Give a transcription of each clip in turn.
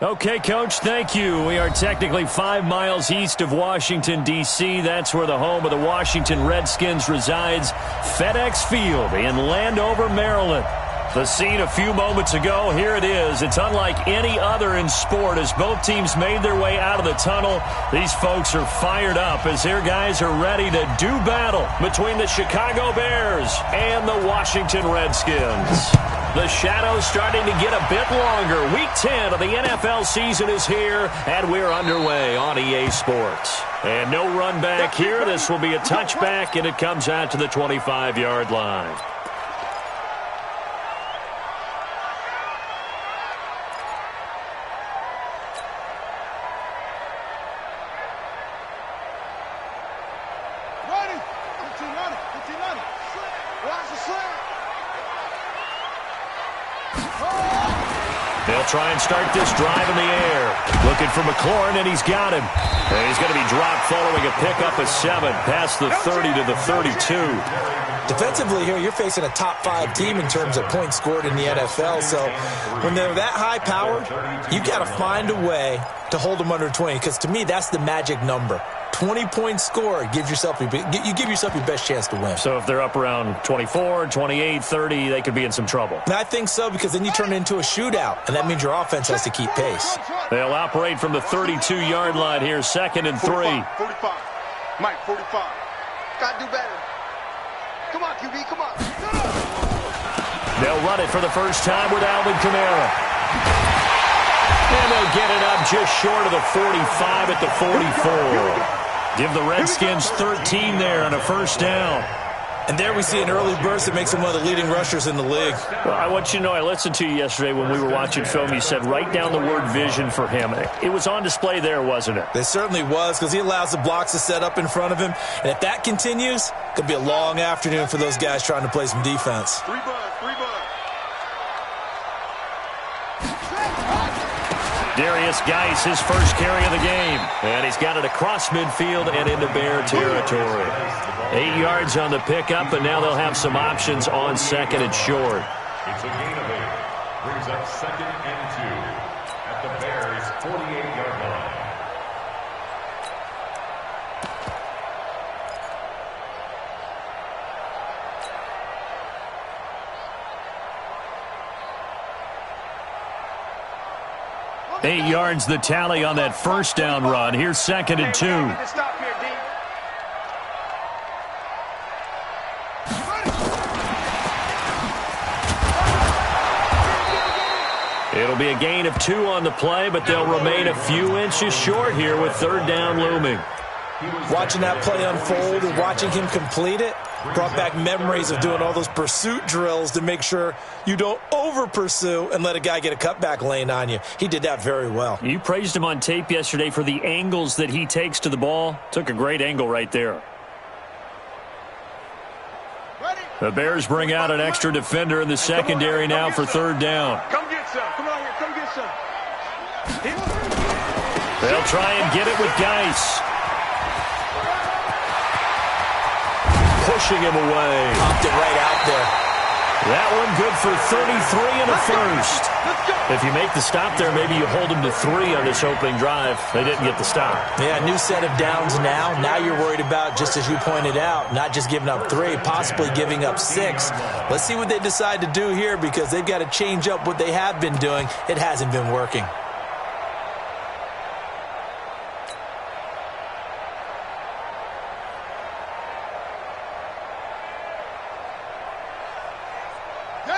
Okay, Coach, thank you. We are technically 5 miles east of Washington, D.C. That's where the home of the Washington Redskins resides, FedEx Field in Landover, Maryland. The scene a few moments ago, here it is. It's unlike any other in sport as both teams made their way out of the tunnel. These folks are fired up as their guys are ready to do battle between the Chicago Bears and the Washington Redskins. The shadow's starting to get a bit longer. Week 10 of the NFL season is here, and we're underway on EA Sports. And no run back here. This will be a touchback, and it comes out to the 25-yard line. They'll try and start this drive in the air. Looking for McLaurin, and he's got him. And he's going to be dropped following a pickup of 7 past the 30 to the 32. Defensively here, you're facing a top-5 team in terms of points scored in the NFL. So when they're that high-powered, you got to find a way to hold them under 20. Because to me, that's the magic number. 20 points scored, you give yourself your best chance to win. So if they're up around 24, 28, 30, they could be in some trouble. And I think so, because then you turn it into a shootout, and that means your offense has to keep pace. They'll operate from the 32-yard line here, 2nd and 3. 45. Mike, 45. Got to do better. Come on, QB, come on. They'll run it for the first time with Alvin Kamara. And they'll get it up just short of the 45 at the 44. Give the Redskins 13 there on a first down. And there we see an early burst that makes him one of the leading rushers in the league. Well, I want you to know, I listened to you yesterday when we were watching film. You said write down the word vision for him. It was on display there, wasn't it? It certainly was, because he allows the blocks to set up in front of him. And if that continues, it could be a long afternoon for those guys trying to play some defense. 3 bucks. Darius Geis, his first carry of the game. And he's got it across midfield and into Bear territory. 8 yards on the pickup, and now they'll have some options on 2nd and short. It's a gain of 8. Brings up 2nd and 2 at the Bears' 48-yard line. Eight yards the tally on that first down run. Here's 2nd and 2. It'll be a gain of 2 on the play, but they'll remain a few inches short here with 3rd down looming. Watching that play unfold and watching him complete it brought back memories of doing all those pursuit drills to make sure you don't over-pursue and let a guy get a cutback lane on you. He did that very well. You praised him on tape yesterday for the angles that he takes to the ball. Took a great angle right there. The Bears bring out an extra defender in the secondary now for 3rd down. Come get some. Come on here. Come get some. They'll try and get it with Geis. Pushing him away. Popped it right out there. That one good for 33 and a first. If you make the stop there, maybe you hold them to 3 on this opening drive. They didn't get the stop. Yeah, new set of downs now. Now you're worried about, just as you pointed out, not just giving up 3, possibly giving up 6. Let's see what they decide to do here, because they've got to change up what they have been doing. It hasn't been working.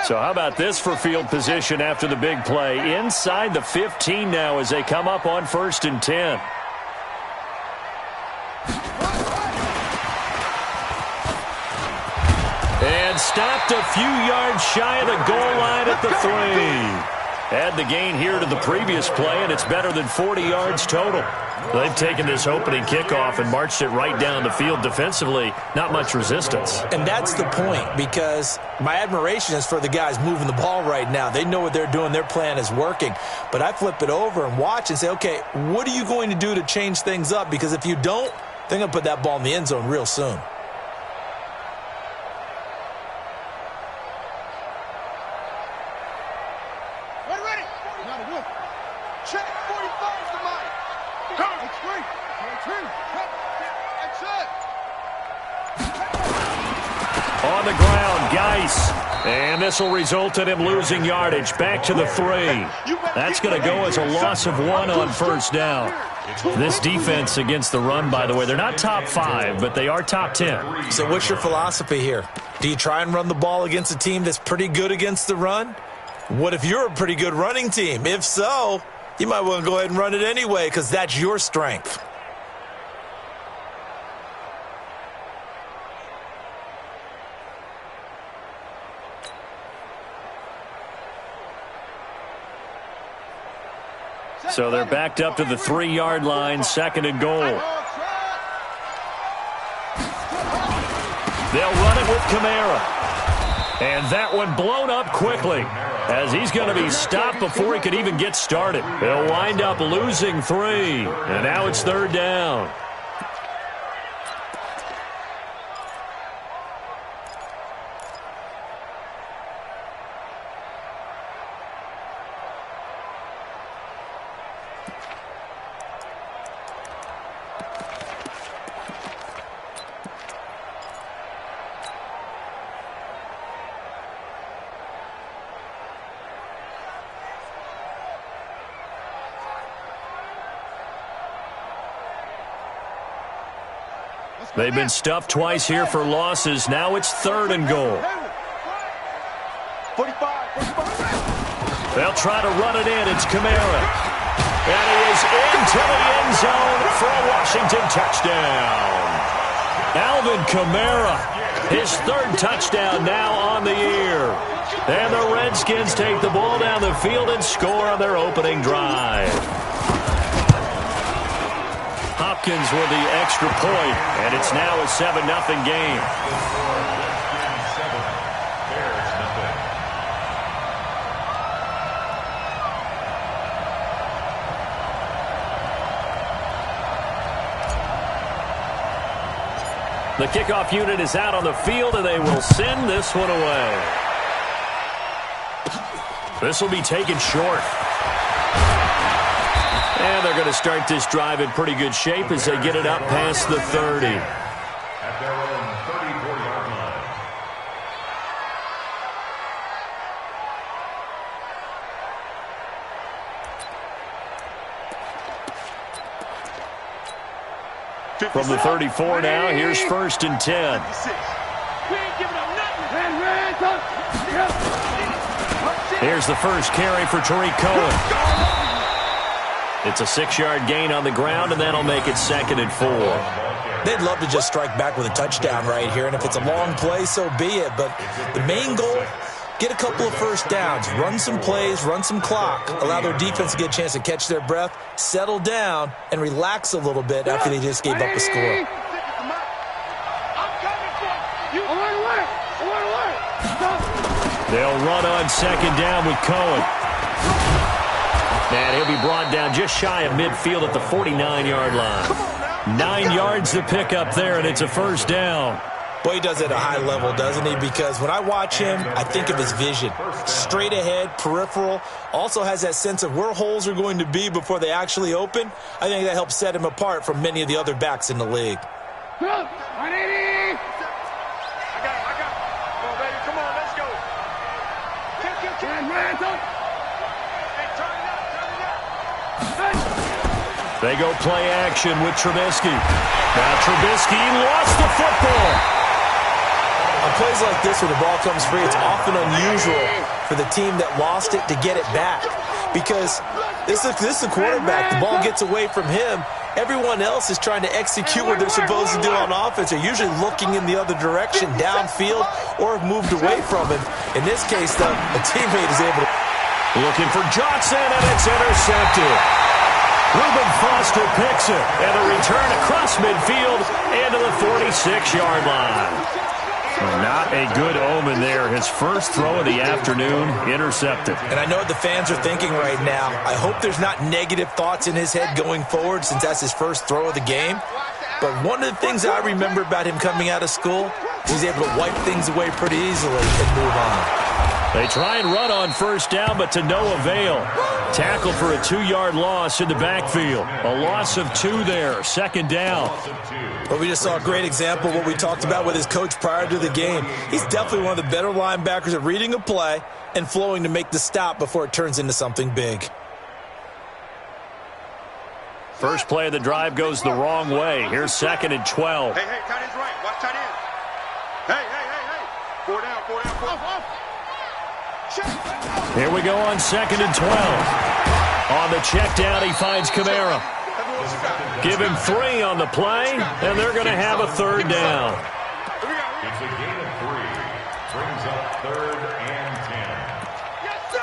So how about this for field position after the big play? Inside the 15 now as they come up on 1st and 10. And stopped a few yards shy of the goal line at the 3. Add the gain here to the previous play, and it's better than 40 yards total. They've taken this opening kickoff and marched it right down the field defensively. Not much resistance. And that's the point, because my admiration is for the guys moving the ball right now. They know what they're doing. Their plan is working. But I flip it over and watch and say, okay, what are you going to do to change things up? Because if you don't, they're going to put that ball in the end zone real soon. Check. 45's the mic. That's three. That's it. On the ground, Geis. And this will result in him losing yardage. Back to the 3. That's going to go as a loss of 1 on first down. This defense against the run, by the way, they're not top 5, but they are top 10. So what's your philosophy here? Do you try and run the ball against a team that's pretty good against the run? What if you're a pretty good running team? If so, you might want to go ahead and run it anyway because that's your strength. So they're backed up to the 3-yard line, 2nd and goal. They'll run it with Kamara. And that one blown up quickly as he's going to be stopped before he could even get started. They'll wind up losing 3. And now it's 3rd down. They've been stuffed twice here for losses. Now it's 3rd and goal. 45. They'll try to run it in. It's Kamara. And he is into the end zone for a Washington touchdown. Alvin Kamara, his 3rd touchdown now on the year. And the Redskins take the ball down the field and score on their opening drive. Hopkins with the extra point, and it's now a 7-0 game. The kickoff unit is out on the field, and they will send this one away. This will be taken short. And they're going to start this drive in pretty good shape as they get it up past the 30. At their own 34-yard line. From the 34 now, here's 1st and 10. Here's the first carry for Tariq Cohen. It's a 6-yard gain on the ground, and that'll make it 2nd and 4. They'd love to just strike back with a touchdown right here, and if it's a long play, so be it. But the main goal, get a couple of first downs, run some plays, run some clock, allow their defense to get a chance to catch their breath, settle down, and relax a little bit after they just gave up a score. They'll run on 2nd down with Cohen. And he'll be brought down just shy of midfield at the 49-yard line. 9 yards to pick up there, and it's a 1st down. Boy, he does it at a high level, doesn't he? Because when I watch him, I think of his vision. Straight ahead, peripheral, also has that sense of where holes are going to be before they actually open. I think that helps set him apart from many of the other backs in the league. They go play action with Trubisky. Now Trubisky lost the football. On plays like this where the ball comes free, it's often unusual for the team that lost it to get it back. Because this is the quarterback. The ball gets away from him. Everyone else is trying to execute what they're supposed to do on offense. They're usually looking in the other direction, downfield, or have moved away from him. In this case, though, a teammate is able to... Looking for Johnson, and it's intercepted. Reuben Foster picks it, and a return across midfield into the 46-yard line. Not a good omen there. His first throw of the afternoon, intercepted. And I know what the fans are thinking right now. I hope there's not negative thoughts in his head going forward since that's his first throw of the game. But one of the things I remember about him coming out of school, he's able to wipe things away pretty easily and move on. They try and run on first down, but to no avail. Tackle for a 2-yard loss in the backfield. A loss of 2 there, second down. Well, we just saw a great example of what we talked about with his coach prior to the game. He's definitely one of the better linebackers at reading a play and flowing to make the stop before it turns into something big. First play of the drive goes the wrong way. Here's 2nd and 12. Hey, tight end's right. Watch tight end. Hey. 4 down, 4 down, 4. Here we go on 2nd and 12. On the check down, he finds Kamara. Give him 3 on the play, and they're going to have a 3rd down. It's a gain of 3. Brings up 3rd and 10. Yes, sir!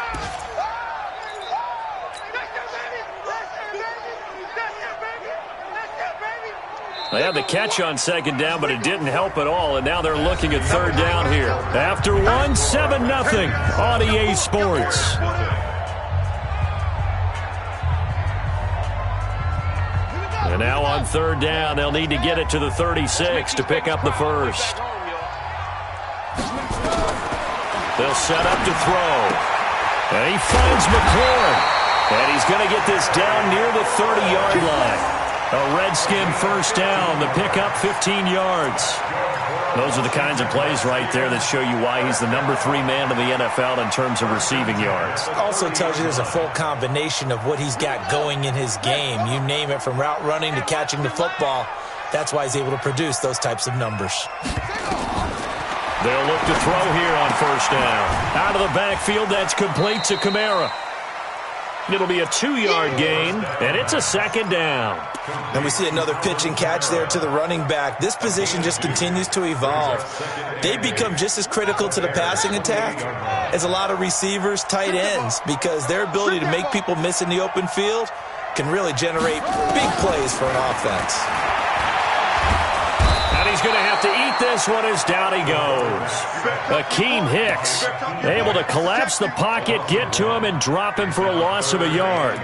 They had the catch on 2nd down, but it didn't help at all, and now they're looking at 3rd down here. After 1, 7-0 on EA Sports. And now on 3rd down, they'll need to get it to the 36 to pick up the first. They'll set up to throw. And he finds McLaurin. And he's going to get this down near the 30-yard line. A Redskin first down, the pickup 15 yards. Those are the kinds of plays right there that show you why he's the number 3 man in the NFL in terms of receiving yards. Also tells you there's a full combination of what he's got going in his game. You name it, from route running to catching the football. That's why he's able to produce those types of numbers. They'll look to throw here on first down. Out of the backfield, that's complete to Kamara. It'll be a 2-yard gain, and it's a 2nd down. And we see another pitch and catch there to the running back. This position just continues to evolve. They become just as critical to the passing attack as a lot of receivers, tight ends, because their ability to make people miss in the open field can really generate big plays for an offense. And he's going to have to eat this one as down he goes. Akeem Hicks able to collapse the pocket, get to him, and drop him for a loss of a yard.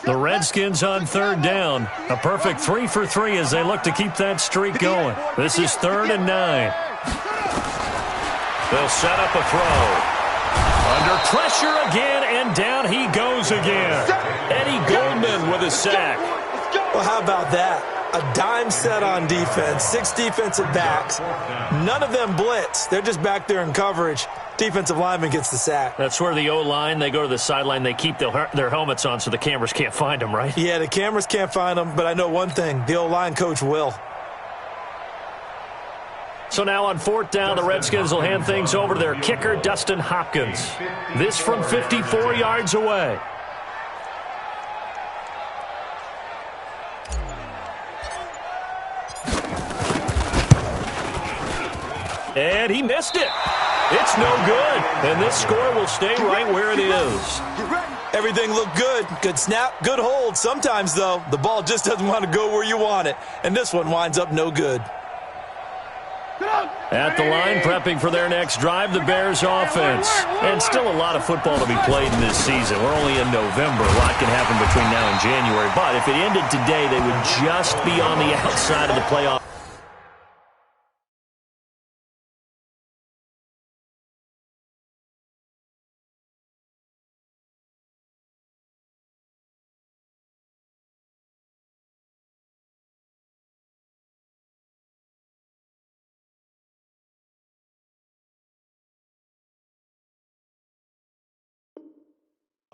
The Redskins on 3rd down. A perfect 3 for 3 as they look to keep that streak going. This is 3rd and 9. They'll set up a throw. Under pressure again, and down he goes again. Eddie Goldman with a sack. Well, how about that? A dime set on defense, 6 defensive backs. None of them blitz. They're just back there in coverage. Defensive lineman gets the sack. That's where the O-line, they go to the sideline, they keep their helmets on so the cameras can't find them, right? Yeah, the cameras can't find them, but I know one thing, the O-line coach will. So now on 4th down, the Redskins will hand things over to their kicker, Dustin Hopkins. This from 54 yards away. And he missed it. It's no good. And this score will stay right where it is. Everything looked good. Good snap, good hold. Sometimes, though, the ball just doesn't want to go where you want it. And this one winds up no good. At the line, prepping for their next drive, the Bears offense. And still a lot of football to be played in this season. We're only in November. A lot can happen between now and January. But if it ended today, they would just be on the outside of the playoff.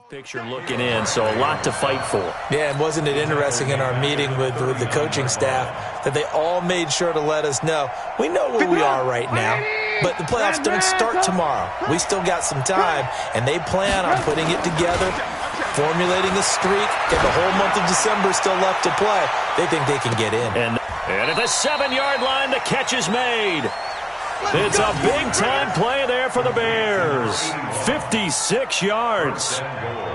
Picture looking in, so a lot to fight for. Yeah, and wasn't it interesting in our meeting with the coaching staff that they all made sure to let us know, we know where we are right now, but the playoffs don't start tomorrow. We still got some time, and they plan on putting it together, formulating a streak, and the whole month of December still left to play. They think they can get in. And at the 7-yard line, the catch is made. It's a big-time play there for the Bears. 56 yards.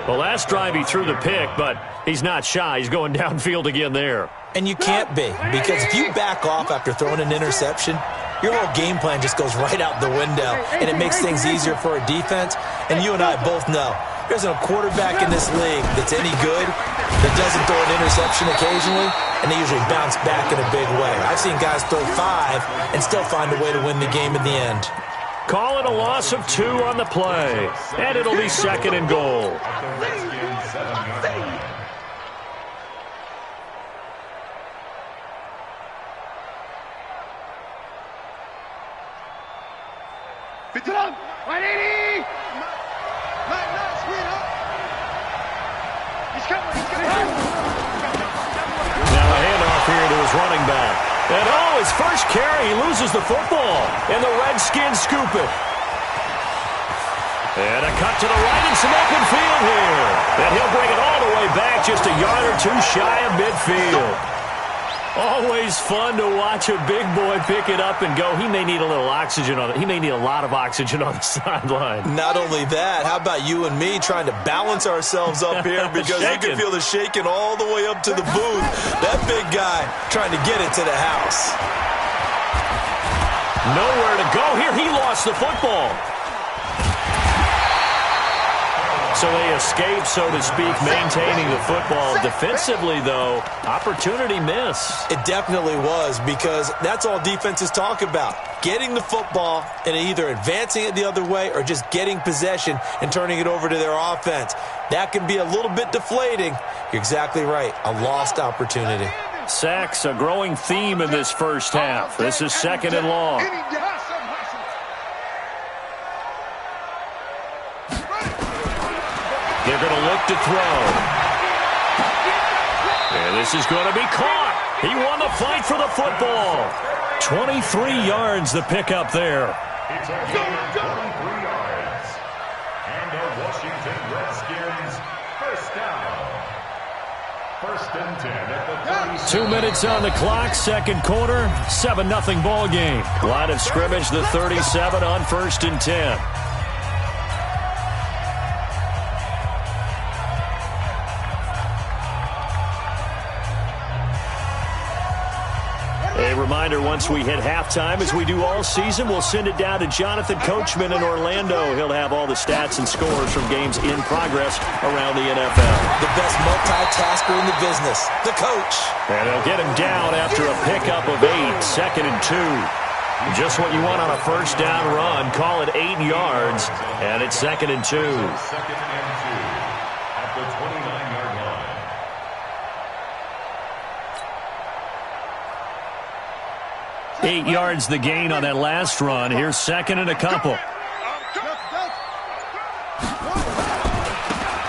The last drive he threw the pick, but he's not shy. He's going downfield again there. And you can't be, because if you back off after throwing an interception, your whole game plan just goes right out the window, and it makes things easier for a defense. And you and I both know there's a quarterback in this league that's any good that doesn't throw an interception occasionally, and they usually bounce back in a big way. I've seen guys throw 5 and still find a way to win the game in the end. Call it a loss of 2 on the play, and it'll be 2nd and goal. Veteran, 180! He's coming, he's coming. Now a handoff here to his running back. And his first carry, he loses the football. And the Redskins scoop it. And a cut to the right and some open field here. And he'll bring it all the way back, just a yard or 2 shy of midfield. Always fun to watch a big boy pick it up and go. He may need a little oxygen on it. He may need a lot of oxygen on the sideline. Not only that, how about you and me trying to balance ourselves up here because you can feel the shaking all the way up to the booth. That big guy trying to get it to the house. Nowhere to go here. He lost the football. So they escape, so to speak, maintaining the football. Defensively, though, opportunity miss. It definitely was, because that's all defenses talk about. Getting the football and either advancing it the other way or just getting possession and turning it over to their offense. That can be a little bit deflating. You're exactly right. A lost opportunity. Sacks, a growing theme in this first half. This is 2nd and long. They're going to look to throw. And this is going to be caught. He won the fight for the football. 23 yards the pickup there. It's a gain of 23 yards. And the Washington Redskins first down. 1st and 10 at the 30. 2 minutes on the clock, 2nd quarter, 7-0 ball game. Line of scrimmage, the 37 on 1st and 10. A reminder, once we hit halftime, as we do all season, we'll send it down to Jonathan Coachman in Orlando. He'll have all the stats and scores from games in progress around the NFL. The best multitasker in the business, the coach. And they'll get him down after a pickup of 8, 2nd and 2. Just what you want on a first down run. Call it 8 yards, and it's 2nd and 2. 2nd and 2 at the 29-yard line. 8 yards the gain on that last run. Here's 2nd and a couple.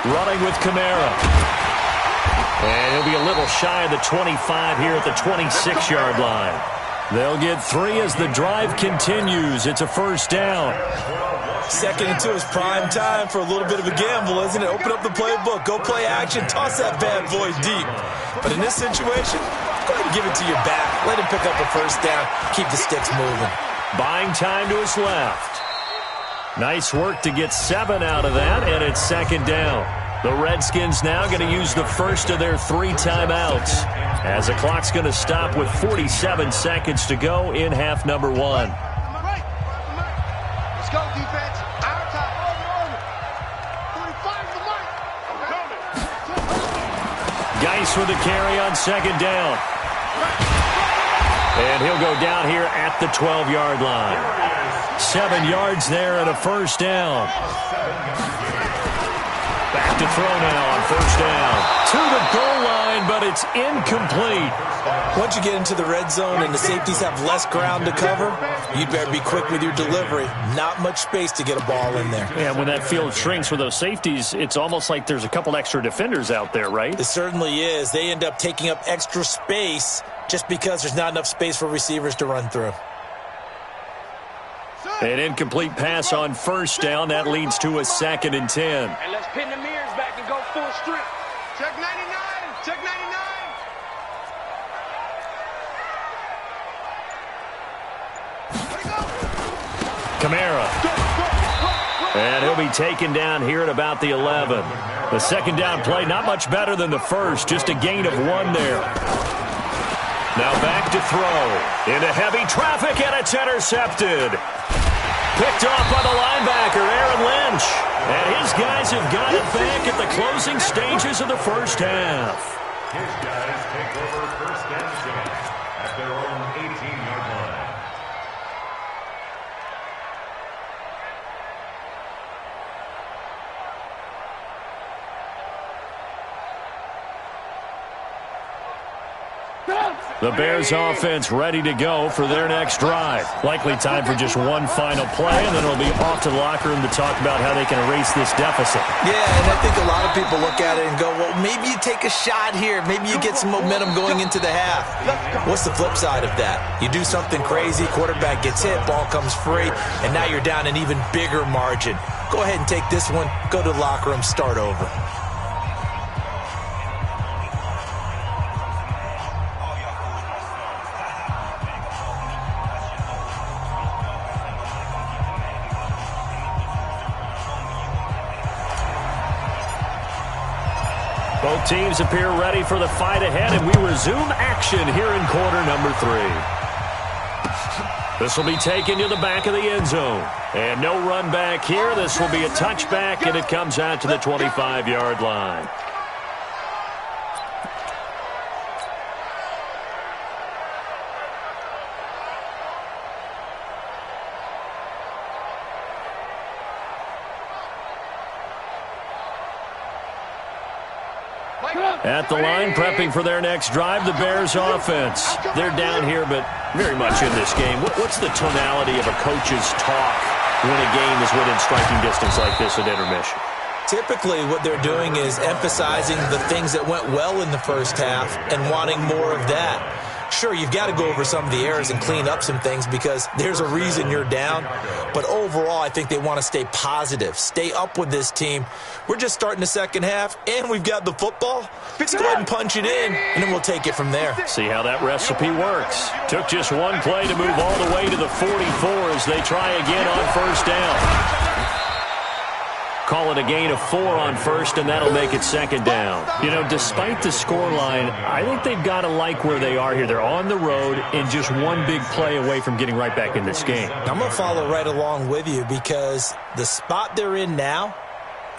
Running with Kamara. And he'll be a little shy of the 25 here at the 26-yard line. They'll get 3 as the drive continues. It's a first down. 2nd and 2 is prime time for a little bit of a gamble, isn't it? Open up the playbook, go play action, toss that bad boy deep. But in this situation, go ahead and give it to your back. Let him pick up a first down. Keep the sticks moving. Buying time to his left. Nice work to get 7 out of that, and it's 2nd down. The Redskins now going to use the first of their 3 timeouts, as the clock's going to stop with 47 seconds to go in half number 1. Let's go, defense. Our time. 45 the mark. Geis with the carry on 2nd down. And he'll go down here at the 12-yard line. 7 yards there and a first down. Back to throw now on first down. To the goal line, but it's incomplete. Once you get into the red zone and the safeties have less ground to cover, you'd better be quick with your delivery. Not much space to get a ball in there. Yeah, when that field shrinks with those safeties, it's almost like there's a couple extra defenders out there, right? It certainly is. They end up taking up extra space just because there's not enough space for receivers to run through. An incomplete pass on first down. That leads to a 2nd and 10. And let's pin the mirrors back and go full strip. Check 99. Check 99. Let it go. Kamara. And he'll be taken down here at about the 11. The second down play, not much better than the first, just a gain of 1 there. Now back to throw. Into heavy traffic, and it's intercepted. Picked off by the linebacker, Aaron Lynch. And his guys have got it back at the closing stages of the first half. His guys take over first and 10 at their own 18-yard line. The Bears offense ready to go for their next drive. Likely time for just one final play, and then it'll be off to the locker room to talk about how they can erase this deficit. Yeah, and I think a lot of people look at it and go, well, maybe you take a shot here. Maybe you get some momentum going into the half. What's the flip side of that? You do something crazy, quarterback gets hit, ball comes free, and now you're down an even bigger margin. Go ahead and take this one, go to the locker room, start over. Both teams appear ready for the fight ahead, and we resume action here in quarter number 3. This will be taken to the back of the end zone. And no run back here. This will be a touchback, and it comes out to the 25-yard line. At the line, prepping for their next drive, the Bears offense. They're down here, but very much in this game. What's the tonality of a coach's talk when a game is within striking distance like this at intermission? Typically, what they're doing is emphasizing the things that went well in the first half and wanting more of that. Sure, you've got to go over some of the errors and clean up some things because there's a reason you're down. But overall, I think they want to stay positive, stay up with this team. We're just starting the second half, and we've got the football. Let's go ahead and punch it in, and then we'll take it from there. See how that recipe works. Took just one play to move all the way to the 44 as they try again on first down. Call it a gain of 4 on first, and that'll make it second down. You know, despite the scoreline, I think they've got to like where they are here. They're on the road and just one big play away from getting right back in this game. I'm going to follow right along with you because the spot they're in now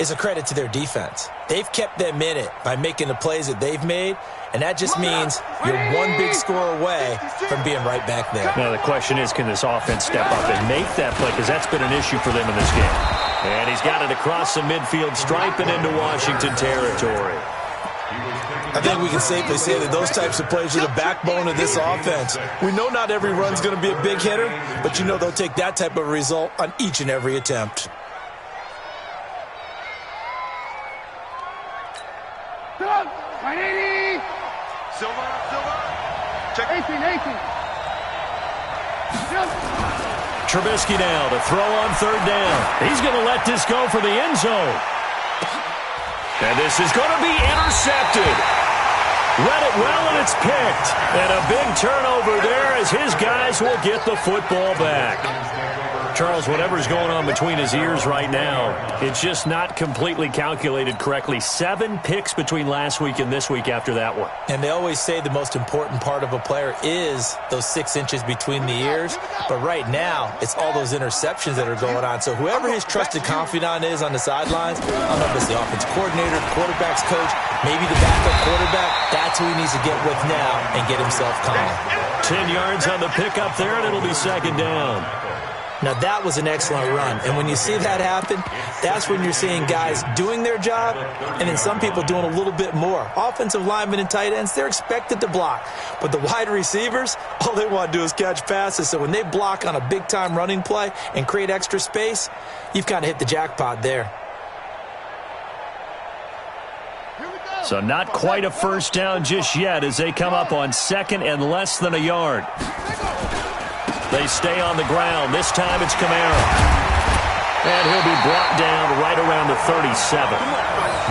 is a credit to their defense. They've kept them in it by making the plays that they've made, and that just means you're one big score away from being right back there. Now, the question is, can this offense step up and make that play? Because that's been an issue for them in this game. And he's got it across the midfield stripe and into Washington territory. I think we can safely say that those types of plays are the backbone of this offense. We know not every run's going to be a big hitter, but you know they'll take that type of result on each and every attempt. Silva. Check. 18. Trubisky now to throw on third down. He's going to let this go for the end zone. And this is going to be intercepted. Read it well, and it's picked. And a big turnover there as his guys will get the football back. Charles, whatever's going on between his ears right now, it's just not completely calculated correctly. 7 picks between last week and this week after that one. And they always say the most important part of a player is those 6 inches between the ears. But right now, it's all those interceptions that are going on. So whoever his trusted confidant is on the sidelines, I don't know if it's the offense coordinator, the quarterback's coach, maybe the backup quarterback, that's who he needs to get with now and get himself calm. 10 yards on the pickup there, and it'll be second down. Now, that was an excellent run. And when you see that happen, that's when you're seeing guys doing their job and then some people doing a little bit more. Offensive linemen and tight ends, they're expected to block. But the wide receivers, all they want to do is catch passes. So when they block on a big-time running play and create extra space, you've kind of hit the jackpot there. So not quite a first down just yet as they come up on second and less than a yard. They stay on the ground. This time it's Kamara. And he'll be brought down right around the 37.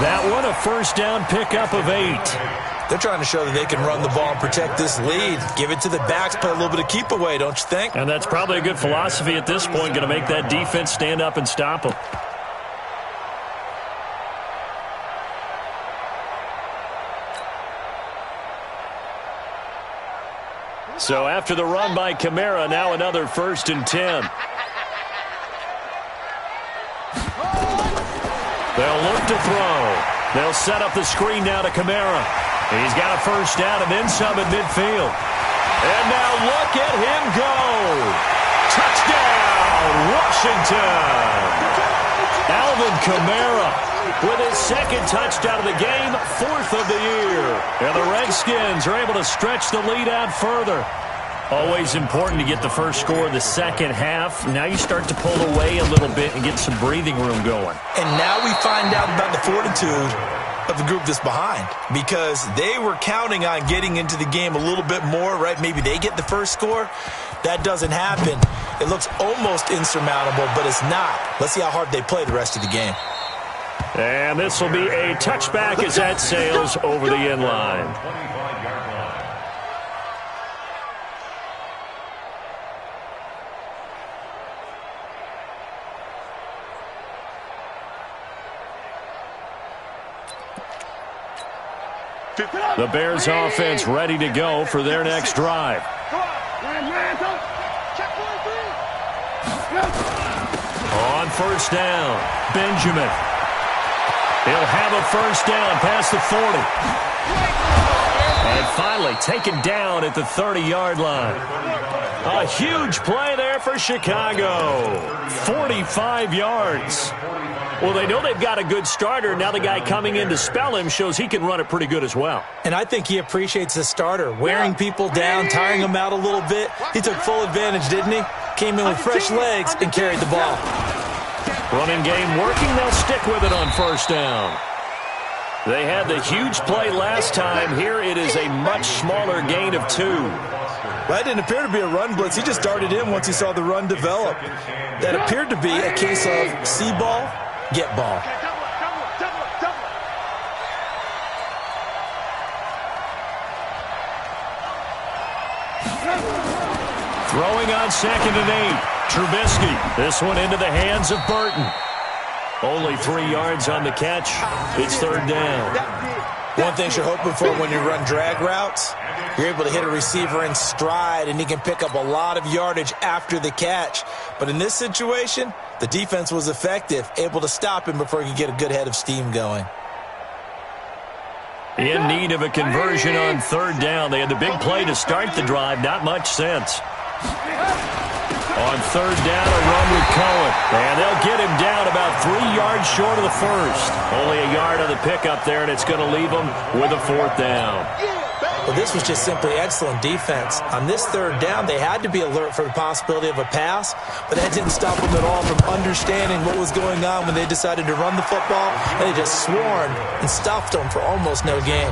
That one a first down pickup of 8. They're trying to show that they can run the ball and protect this lead. Give it to the backs, play a little bit of keep away, don't you think? And that's probably a good philosophy at this point, going to make that defense stand up and stop them. So after the run by Kamara, now another 1st and 10. They'll look to throw. They'll set up the screen now to Kamara. He's got a 1st down and then some at midfield. And now look at him go. Touchdown, Washington. Alvin Kamara with his 2nd touchdown of the game, 4th of the year. And the Redskins are able to stretch the lead out further. Always important to get the first score of the second half. Now you start to pull away a little bit and get some breathing room going. And now we find out about the fortitude of the group that's behind, because they were counting on getting into the game a little bit more, right? Maybe they get the first score. That doesn't happen. It looks almost insurmountable, but it's not. Let's see how hard they play the rest of the game. And this will be a touchback as that sails over the end line. The Bears offense ready to go for their next drive. On 1st down, Benjamin. He'll have a 1st down past the 40. And finally taken down at the 30-yard line. A huge play there for Chicago. 45 yards. Well, they know they've got a good starter. Now the guy coming in to spell him shows he can run it pretty good as well. And I think he appreciates the starter, wearing people down, tiring them out a little bit. He took full advantage, didn't he? Came in with fresh legs and carried the ball. Running game working. They'll stick with it on 1st down. They had the huge play last time. Here it is a much smaller gain of 2. That didn't appear to be a run blitz. He just darted in once he saw the run develop. That appeared to be a case of see ball, get ball. Throwing on 2nd and 8. Trubisky. This one into the hands of Burton. Only 3 yards on the catch. It's 3rd down. One thing you're hoping for when you run drag routes, you're able to hit a receiver in stride, and he can pick up a lot of yardage after the catch. But in this situation, the defense was effective, able to stop him before he could get a good head of steam going. In need of a conversion on 3rd down. They had the big play to start the drive. Not much sense. On 3rd down, a run with Cohen. And they'll get him down about 3 yards short of the 1st. Only a yard on the pickup there, and it's going to leave them with a 4th down. Well, this was just simply excellent defense. On this 3rd down, they had to be alert for the possibility of a pass, but that didn't stop them at all from understanding what was going on when they decided to run the football, and they just swarmed and stuffed them for almost no gain.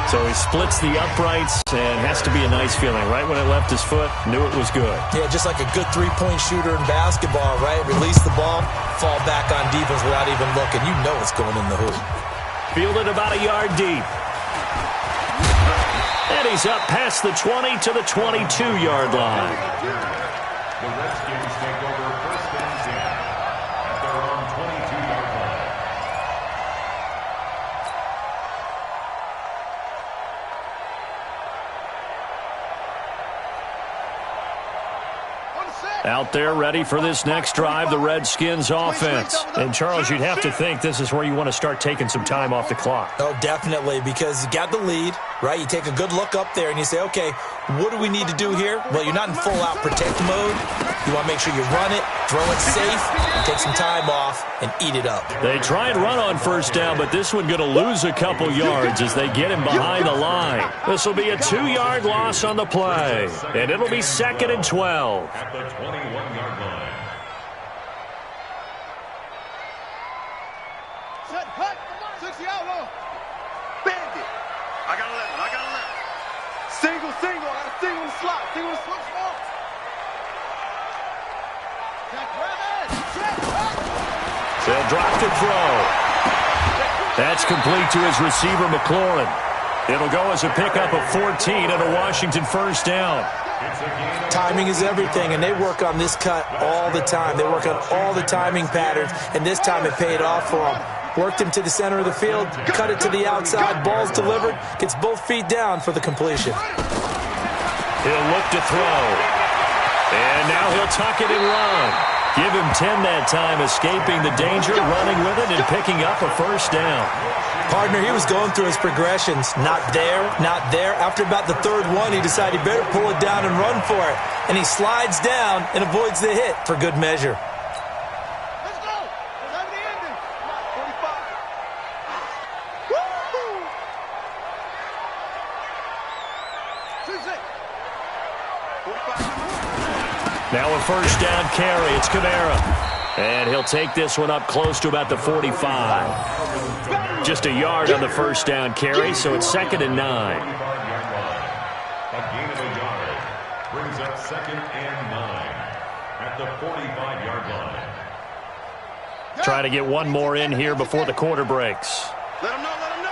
So he splits the uprights, and has to be a nice feeling. Right when it left his foot, knew it was good. Yeah, just like a good three-point shooter in basketball, right? Release the ball, fall back on defense without even looking. You know it's going in the hoop. Fielded about a yard deep. And he's up past the 20 to the 22-yard line. The Redskins take over 1st and 10 at their own 22-yard line. Out there ready for this next drive, the Redskins offense. And, Charles, you'd have to think this is where you want to start taking some time off the clock. Oh, definitely, because you got the lead, right? You take a good look up there and you say, okay, what do we need to do here? Well, you're not in full-out protect mode. You want to make sure you run it, throw it safe, and take some time off and eat it up. They try and run on 1st down, but this one going to lose a couple yards as they get him behind the line. This will be a 2-yard loss on the play, and it'll be 2nd and 12. At the 21-yard line. Set, cut, 60 out, low. Bandit. I got 11. Single. I got a single in the slot. Single in the slot. They'll drop to throw. That's complete to his receiver, McLaurin. It'll go as a pickup of 14 and a Washington first down. Timing is everything, and they work on this cut all the time. They work on all the timing patterns, and this time it paid off for them. Worked him to the center of the field, cut it to the outside, ball's delivered, gets both feet down for the completion. He'll look to throw. And now he'll tuck it and run. Give him 10 that time, escaping the danger, running with it, and picking up a first down. Partner, he was going through his progressions. Not there, not there. After about the third one, he decided he better pull it down and run for it. And he slides down and avoids the hit for good measure. Let's go. Time to end it. 45. Woo! 2-6. 45. Now a first down carry. It's Kamara. And he'll take this one up close to about the 45. Just a yard on the first down carry, so it's 2nd and 9. A gain of a yard brings up 2nd and 9 at the 45-yard line. Try to get one more in here before the quarter breaks. Let him know, let him know.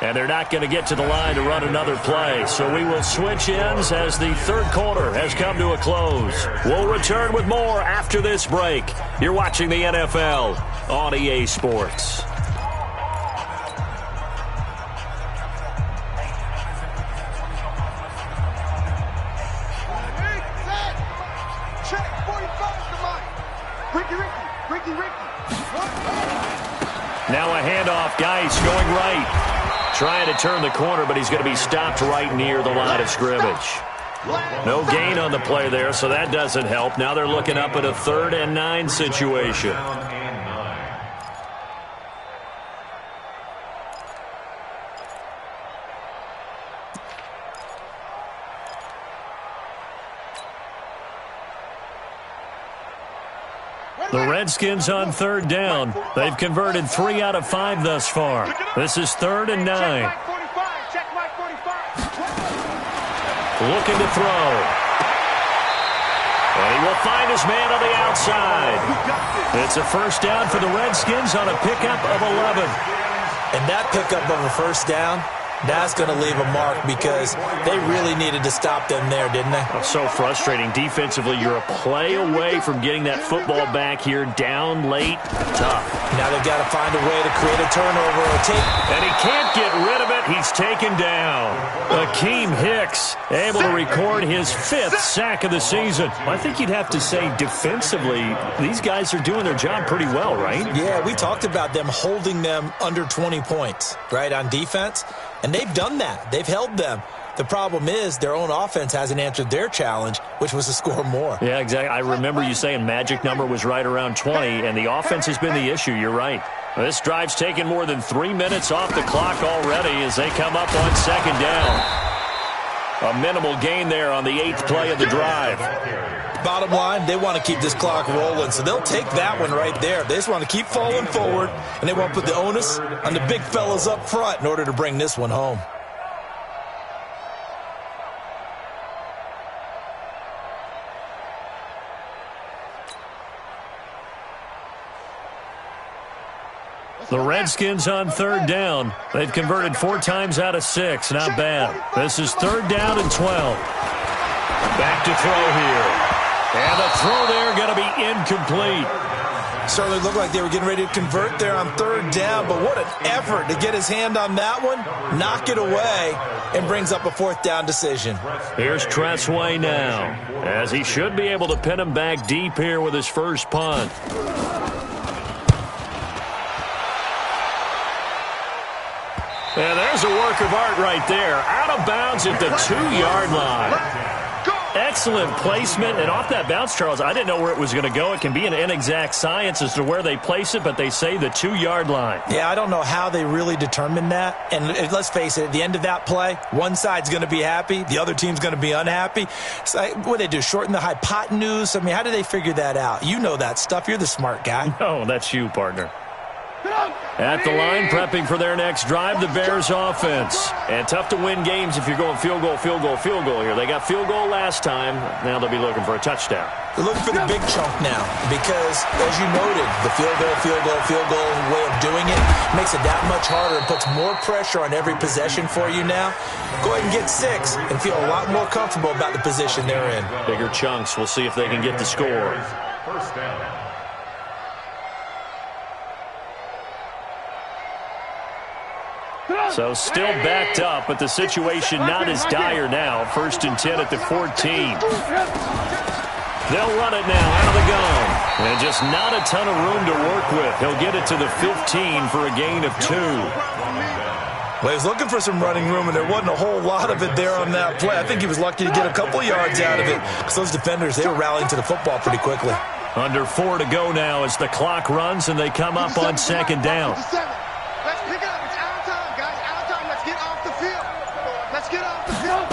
And they're not going to get to the line to run another play. So we will switch ends as the third quarter has come to a close. We'll return with more after this break. You're watching the NFL on EA Sports. Check 45 to Mike. Ricky. Now a handoff. Geis going right. Trying to turn the corner, but he's going to be stopped right near the line of scrimmage. No gain on the play there, so that doesn't help. Now they're looking up at a 3rd and 9 situation. The Redskins on 3rd down. They've converted 3 out of 5 thus far. This is 3rd and 9. Check Mike 45. Looking to throw. And he will find his man on the outside. It's a first down for the Redskins on a pickup of 11. And that pickup of a first down, that's going to leave a mark because they really needed to stop them there, didn't they? Oh, so frustrating. Defensively, you're a play away from getting that football back here down late. Tough. Now they've got to find a way to create a turnover or And he can't get rid of it. He's taken down. Akeem Hicks able to record his 5th sack of the season. I think you'd have to say defensively, these guys are doing their job pretty well, right? Yeah, we talked about them holding them under 20 points, right, on defense. And they've done that. They've held them. The problem is their own offense hasn't answered their challenge, which was to score more. Yeah, exactly. I remember you saying magic number was right around 20, and the offense has been the issue. You're right. This drive's taken more than 3 minutes off the clock already as they come up on 2nd down. A minimal gain there on the 8th play of the drive. Bottom line, they want to keep this clock rolling, so they'll take that one right there. They just want to keep falling forward, and they want to put the onus on the big fellas up front in order to bring this one home. The Redskins on 3rd down. They've converted 4 times out of 6. Not bad. This is 3rd down and 12. Back to throw here. And the throw there going to be incomplete. Certainly looked like they were getting ready to convert there on 3rd down, but what an effort to get his hand on that one, knock it away, and brings up a 4th down decision. Here's Tressway now, as he should be able to pin him back deep here with his first punt. And there's a work of art right there. Out of bounds at the 2-yard line. Excellent placement. And off that bounce, Charles, I didn't know where it was going to go. It can be an inexact science as to where they place it, but they say the 2-yard line. Yeah, I don't know how they really determined that. And let's face it, at the end of that play, one side's going to be happy, the other team's going to be unhappy. So what do they do, shorten the hypotenuse? I mean, how do they figure that out? You know that stuff. You're the smart guy. No, that's you, partner. At the line, prepping for their next drive, the Bears offense. And tough to win games if you're going field goal, field goal, field goal here. They got field goal last time. Now they'll be looking for a touchdown. They're looking for the big chunk now because, as you noted, the field goal way of doing it makes it that much harder and puts more pressure on every possession for you now. Go ahead and get 6 and feel a lot more comfortable about the position they're in. Bigger chunks. We'll see if they can get the score. First down. So still backed up, but the situation not as dire now. 1st and 10 at the 14. They'll run it now out of the gun. And just not a ton of room to work with. He'll get it to the 15 for a gain of 2. Well, he was looking for some running room, and there wasn't a whole lot of it there on that play. I think he was lucky to get a couple of yards out of it because those defenders, they were rallying to the football pretty quickly. Under 4 to go now as the clock runs and they come up on 2nd down. Let's pick it up. It's out of time, guys. Out of time. Let's get off the field. Let's get off the field.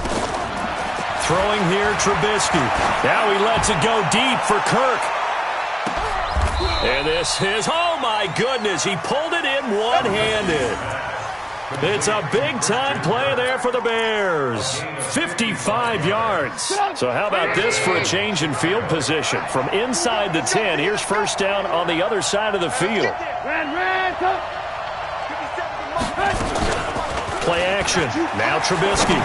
Throwing here, Trubisky. Now he lets it go deep for Kirk. And this is, oh my goodness, he pulled it in one-handed. It's a big-time play there for the Bears. 55 yards. So how about this for a change in field position? From inside the 10, here's 1st down on the other side of the field. Play action. Now Trubisky.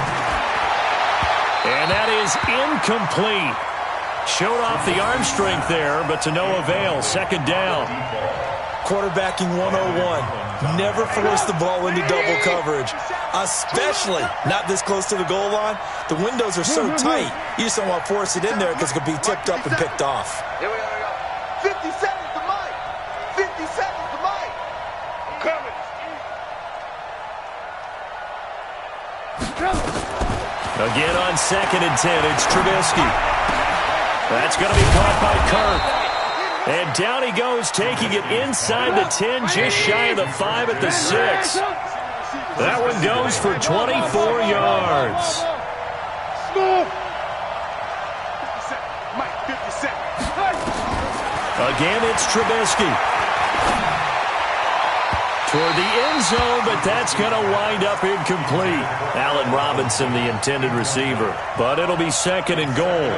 And that is incomplete. Showed off the arm strength there, but to no avail. 2nd down. Quarterbacking 101. Never force the ball into double coverage, especially not this close to the goal line. The windows are so tight, you just don't want to force it in there because it could be tipped up and picked off. Here we go. 50 seconds to Mike. 50 seconds to Mike. I'm coming. Again on 2nd and 10, it's Trubisky. That's going to be caught by Kirk. And down he goes, taking it inside the 10, just shy of the 5 at the 6. That one goes for 24 yards. Again, it's Trubisky. Toward the end zone, but that's going to wind up incomplete. Allen Robinson, the intended receiver. But it'll be 2nd and goal.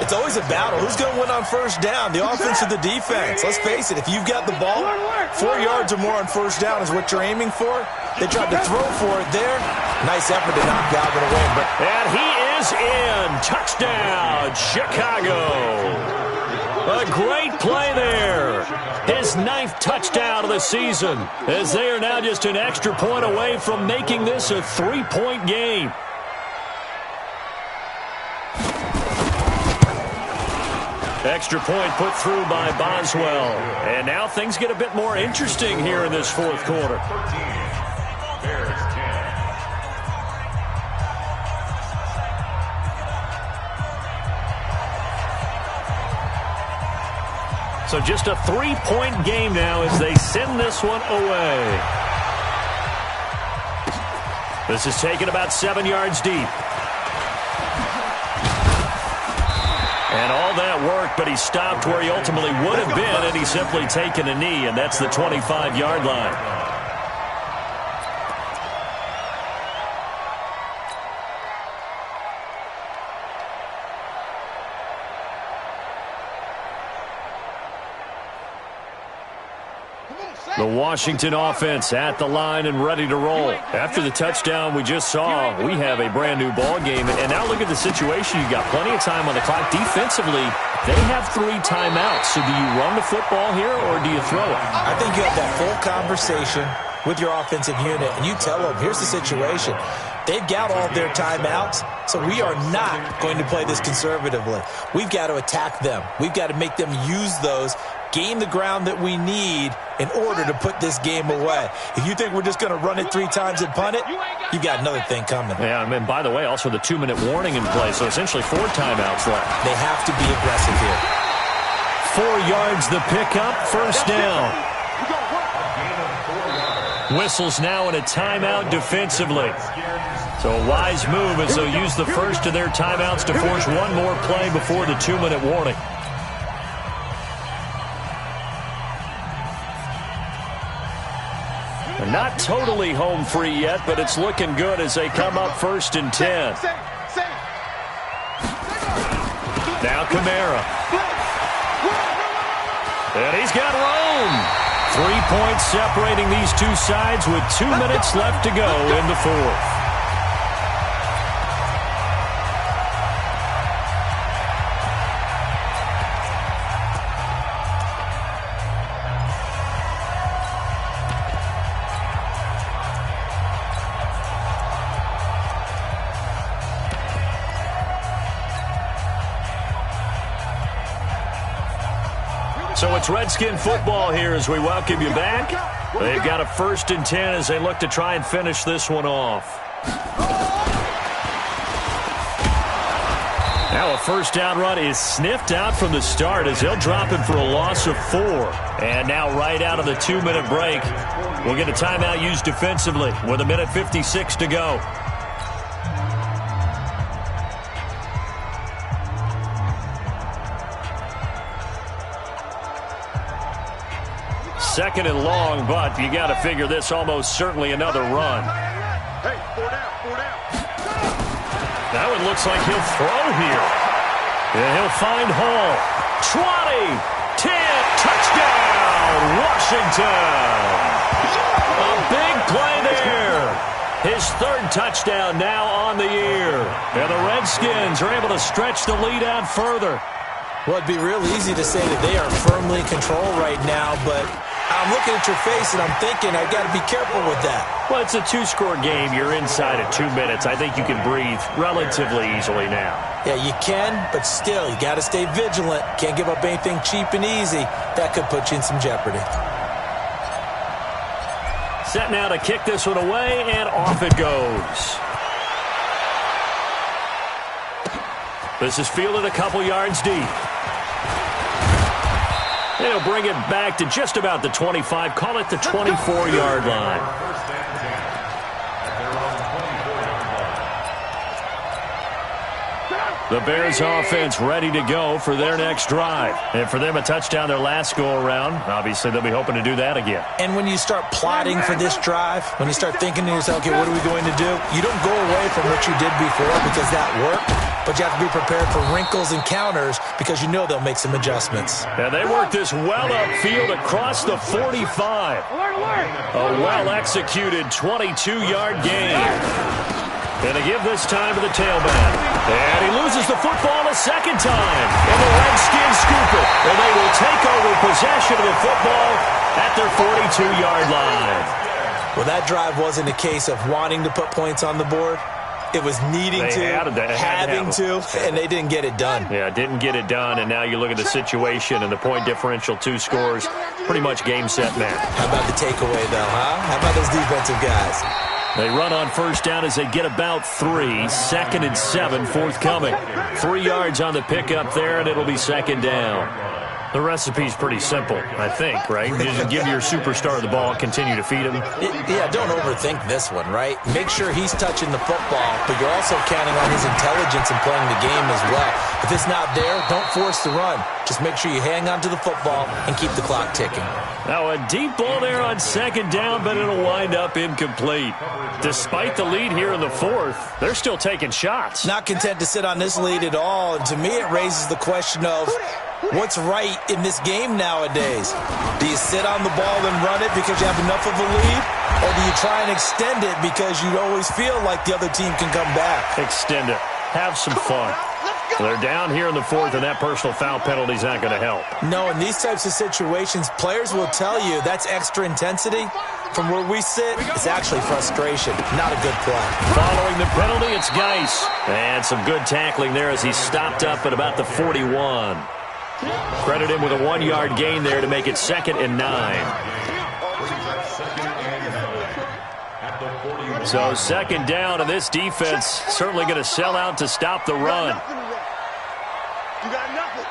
It's always a battle. Who's going to win on 1st down, the offense or the defense? Let's face it, if you've got the ball, 4 yards or more on 1st down is what you're aiming for. They tried to throw for it there. Nice effort to knock Galvin away. And he is in. Touchdown, Chicago. A great play there. His 9th touchdown of the season, as they are now just an extra point away from making this a 3-point game. Extra point put through by Boswell. And now things get a bit more interesting here in this 4th quarter. Bears 10. So just a 3-point game now as they send this one away. This is taken about 7 yards deep. And all that worked, but he stopped where he ultimately would have been, and he's simply taken a knee, and that's the 25-yard line. The Washington offense at the line and ready to roll. After the touchdown we just saw, we have a brand new ball game. And now look at the situation. You got plenty of time on the clock. Defensively, they have 3 timeouts. So do you run the football here or do you throw it? I think you have that full conversation with your offensive unit, and you tell them, here's the situation. They've got all their timeouts, so we are not going to play this conservatively. We've got to attack them. We've got to make them use those, gain the ground that we need in order to put this game away. If you think we're just going to run it 3 times and punt it, you got another thing coming. Yeah, and by the way, also the 2-minute warning in play, so essentially 4 timeouts left. They have to be aggressive here. 4 yards the pickup, 1st down. Whistles now in a timeout defensively. So a wise move as they'll use the first of their timeouts to force one more play before the 2-minute warning. Not totally home free yet, but it's looking good as they come up 1st and 10. Now Kamara. And he's got room. 3 points separating these two sides with 2 minutes left to go in the fourth. So it's Redskin football here as we welcome you back. They've got a 1st and 10 as they look to try and finish this one off. Now a first down run is sniffed out from the start as they'll drop him for a loss of 4. And now right out of the 2-minute break, we'll get a timeout used defensively with 1:56 to go. Second and long, but you got to figure this almost certainly another run. Hey, 4 down. That one looks like he'll throw here. And he'll find Hall. 20, 10, touchdown, Washington. A big play there. His 3rd touchdown now on the year. And the Redskins are able to stretch the lead out further. Well, it'd be real easy to say that they are firmly in control right now, but I'm looking at your face and I'm thinking I got to be careful with that. Well, it's a 2-score game. You're inside of 2 minutes. I think you can breathe relatively easily now. Yeah, you can, but still, you got to stay vigilant. Can't give up anything cheap and easy. That could put you in some jeopardy. Set now to kick this one away, and off it goes. This is fielded a couple yards deep. They'll bring it back to just about the 25, call it the 24-yard line. The Bears offense ready to go for their next drive. And for them, a touchdown their last go-around. Obviously, they'll be hoping to do that again. And when you start plotting for this drive, when you start thinking to yourself, okay, what are we going to do? You don't go away from what you did before because that worked, but you have to be prepared for wrinkles and counters because you know they'll make some adjustments. And they work this well upfield across the 45. A well-executed 22-yard gain. And they give this time to the tailback. And he loses the football a second time. And the Redskins scoop it. And they will take over possession of the football at their 42-yard line. Well, that drive wasn't a case of wanting to put points on the board. It was needing having to, and they didn't get it done. Yeah, didn't get it done, and now you look at the situation and the point differential, 2 scores, pretty much game, set, match. How about the takeaway, though, huh? How about those defensive guys? They run on first down as they get about 3. 2nd and 7 forthcoming. 3 yards on the pickup there, and it'll be 2nd down. The recipe's pretty simple, I think, right? You just give your superstar the ball, continue to feed him. Yeah, don't overthink this one, right? Make sure he's touching the football, but you're also counting on his intelligence in playing the game as well. If it's not there, don't force the run. Just make sure you hang on to the football and keep the clock ticking. Now a deep ball there on 2nd down, but it'll wind up incomplete. Despite the lead here in the 4th, they're still taking shots. Not content to sit on this lead at all, and to me it raises the question of what's right in this game nowadays? Do you sit on the ball and run it because you have enough of a lead? Or do you try and extend it because you always feel like the other team can come back? Extend it. Have some fun. They're down here in the 4th, and that personal foul penalty is not going to help. No, in these types of situations, players will tell you that's extra intensity. From where we sit, it's actually frustration. Not a good play. Following the penalty, it's Geis. And some good tackling there as he stopped up at about the 41. Credit him with a 1-yard gain there to make it 2nd and 9. So 2nd down, and this defense certainly going to sell out to stop the run. You got nothing.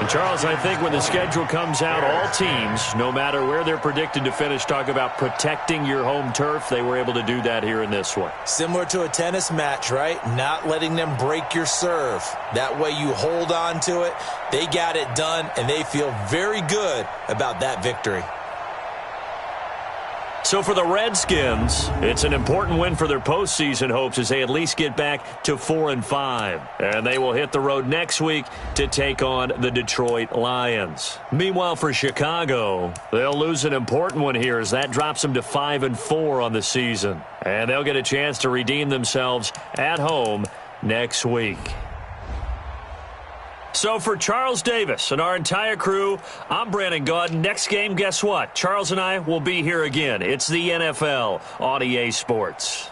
In Charles, I think when the schedule comes out, all teams, no matter where they're predicted to finish, talk about protecting your home turf. They were able to do that here in this one. Similar to a tennis match, right? Not letting them break your serve. That way you hold on to it. They got it done, and they feel very good about that victory. So for the Redskins, it's an important win for their postseason hopes as they at least get back to 4-5. And they will hit the road next week to take on the Detroit Lions. Meanwhile, for Chicago, they'll lose an important one here as that drops them to 5-4 on the season. And they'll get a chance to redeem themselves at home next week. So for Charles Davis and our entire crew, I'm Brandon Gaudin. Next game, guess what? Charles and I will be here again. It's the NFL on EA Sports.